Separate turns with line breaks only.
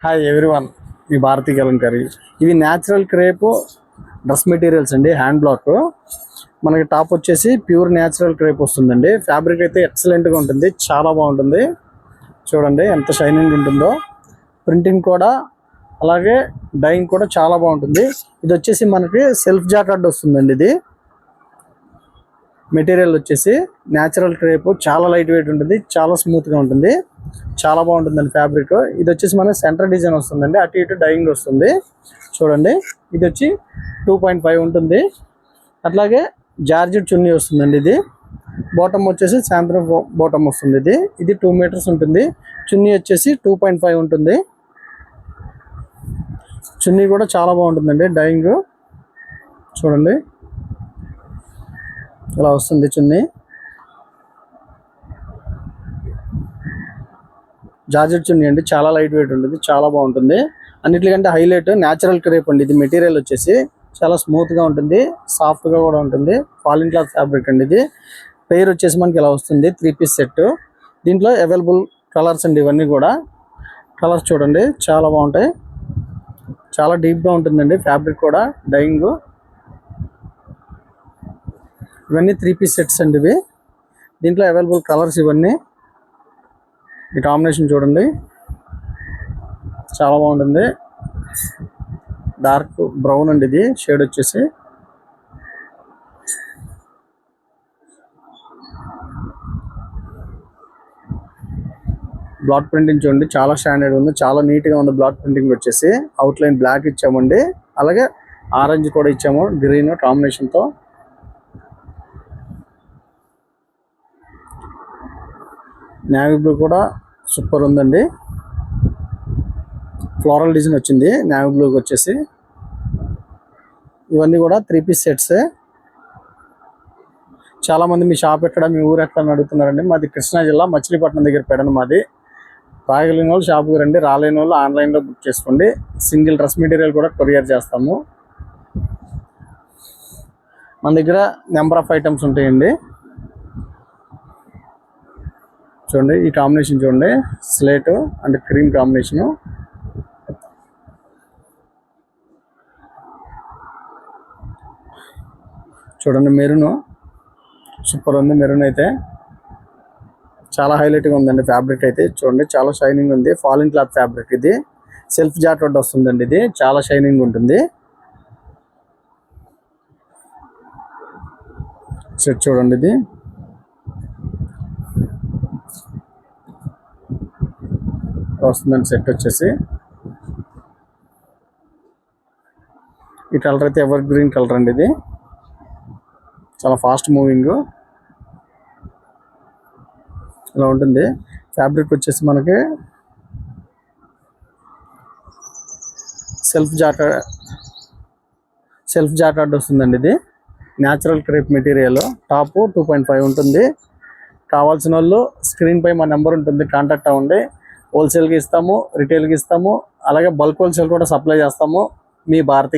Hi everyone, మీ భారతీ కలంకారీ. ఇవి natural crepe dress materials అండి, hand black. మనకి టాప్ వచ్చేసి ప్యూర్ న్యాచురల్ క్రేప్ వస్తుందండి. ఫ్యాబ్రిక్ అయితే ఎక్సలెంట్గా ఉంటుంది, చాలా బాగుంటుంది. చూడండి ఎంత షైనింగ్ ఉంటుందో. ప్రింటింగ్ కూడా అలాగే డైయింగ్ కూడా చాలా బాగుంటుంది. ఇది వచ్చేసి మనకి సెల్ఫ్ జాకార్డ్ వస్తుందండి. ఇది మెటీరియల్ వచ్చేసి న్యాచురల్ క్రేప్, చాలా లైట్ వెయిట్ ఉంటుంది, చాలా స్మూత్గా ఉంటుంది, చాలా బాగుంటుందండి ఫ్యాబ్రిక్. ఇది వచ్చేసి మనకి సెంటర్ డిజైన్ వస్తుందండి, అటు ఇటు డైయింగ్ వస్తుంది. చూడండి ఇది వచ్చి 2.5 ఉంటుంది. అట్లాగే జార్జెట్ చున్నీ వస్తుందండి. ఇది బాటమ్ వచ్చేసి సాయంత్రం బాటమ్ వస్తుంది. ఇది 2 మీటర్స్ ఉంటుంది. చున్నీ వచ్చేసి 2.5 ఉంటుంది. చున్నీ కూడా చాలా బాగుంటుందండి, డైయింగ్ చూడండి ఇలా వస్తుంది చున్నీ. జార్జెట్ చున్నీ అండి, చాలా లైట్ వెయిట్ ఉంటుంది, చాలా బాగుంటుంది. అన్నిటికంటే హైలైట్ న్యాచురల్ క్రేప్ అండి. ఇది మెటీరియల్ వచ్చేసి చాలా స్మూత్గా ఉంటుంది, సాఫ్ట్గా కూడా ఉంటుంది. ఫాలిన్ క్లాత్ ఫ్యాబ్రిక్ అండి. ఇది పెయిర్ వచ్చేసి మనకి ఇలా వస్తుంది, 3 పీస్ సెట్. దీంట్లో అవైలబుల్ కలర్స్ అండి. ఇవన్నీ కూడా కలర్స్ చూడండి చాలా బాగుంటాయి, చాలా డీప్గా ఉంటుందండి ఫ్యాబ్రిక్ కూడా, డైయింగ్. ఇవన్నీ 3 పీస్ సెట్స్ అండి. ఇవి దీంట్లో అవైలబుల్ కలర్స్ ఇవన్నీ. ఈ కాంబినేషన్ చూడండి చాలా బాగుంటుంది. డార్క్ బ్రౌన్ అండి ఇది షేడ్ వచ్చేసి. బ్లాక్ ప్రింటింగ్ చూడండి చాలా స్టాండర్డ్ ఉంది, చాలా నీట్గా ఉంది. బ్లాక్ ప్రింటింగ్ వచ్చేసి అవుట్లైన్ బ్లాక్ ఇచ్చామండి, అలాగే ఆరెంజ్ కూడా ఇచ్చాము, గ్రీన్ కాంబినేషన్తో. నేవీ బ్లూ కూడా సూపర్ ఉందండి. ఫ్లోరల్ డిజైన్ వచ్చింది నేవీ బ్లూకి వచ్చేసి. ఇవన్నీ కూడా 3 పీస్ సెట్స్. చాలామంది మీ షాప్ ఎక్కడ, మీ ఊరు ఎక్కడ అని అడుగుతున్నారండి. మాది కృష్ణా జిల్లా మచిలీపట్నం దగ్గర పెడను మాది. రాగలిగిన వాళ్ళు షాప్కి రండి, రాలేని వాళ్ళు ఆన్లైన్లో బుక్ చేసుకోండి. సింగిల్ డ్రెస్ మెటీరియల్ కూడా కొరియర్ చేస్తాము. మన దగ్గర నెంబర్ ఆఫ్ ఐటమ్స్ ఉంటాయండి. చూడండి ఈ కాంబినేషన్ చూడండి, స్లేట్ అండ్ క్రీమ్ కాంబినేషను. చూడండి మెరూన్ సూపర్ ఉంది. మెరూన్ అయితే చాలా హైలైట్గా ఉందండి ఫ్యాబ్రిక్ అయితే. చూడండి చాలా షైనింగ్ ఉంది, ఫాలిన్ క్లాత్ ఫ్యాబ్రిక్. ఇది సెల్ఫ్ జాకెట్ వస్తుందండి. ఇది చాలా షైనింగ్ ఉంటుంది. సెట్ చూడండి, ఇది వస్తుందండి సెట్ వచ్చేసి. ఈ కలర్ అయితే ఎవర్ గ్రీన్ కలర్ అండి. ఇది చాలా ఫాస్ట్ మూవింగ్ ఇలా ఉంటుంది. ఫ్యాబ్రిక్ వచ్చేసి మనకి సెల్ఫ్ జాకార్డ్ వస్తుందండి. ఇది న్యాచురల్ క్రేప్ మెటీరియల్. టాప్ 2.5 ఉంటుంది. కావాల్సిన వాళ్ళు స్క్రీన్ పై మా నెంబర్ ఉంటుంది, కాంటాక్ట్ అవ్వండి. హోల్సేల్కి ఇస్తాము, రిటైల్కి ఇస్తాము, అలాగే బల్క్ హోల్సేల్ కూడా సప్లై చేస్తాము. మీ భారతి